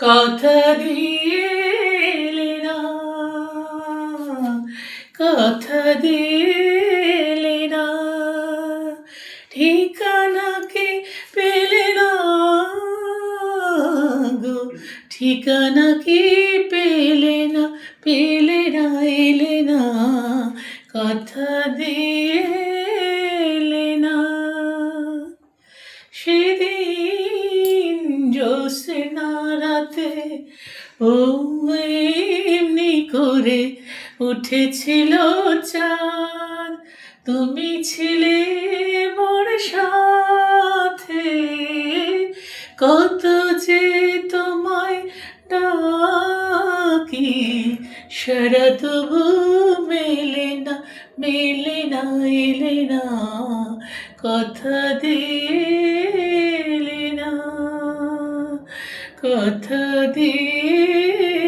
কথা দিয়ে এলে না, কথা দিয়ে এলে না, ঠিকানাকে পেলে না গো, ঠিকানা কি পেলে না, পেলে না, এলে না, কথা দিয়ে এলে না। সেদিন জ্যোৎস্না রাতে ও এমনি করে উঠেছিল চাঁদ, তুমি ছিলে মোর সাথে, কত যে তোমায় ডাকি সারা তবু মেলে না, মেলে না, এলে না, কথা দিয়ে এলে না, কথা দিয়ে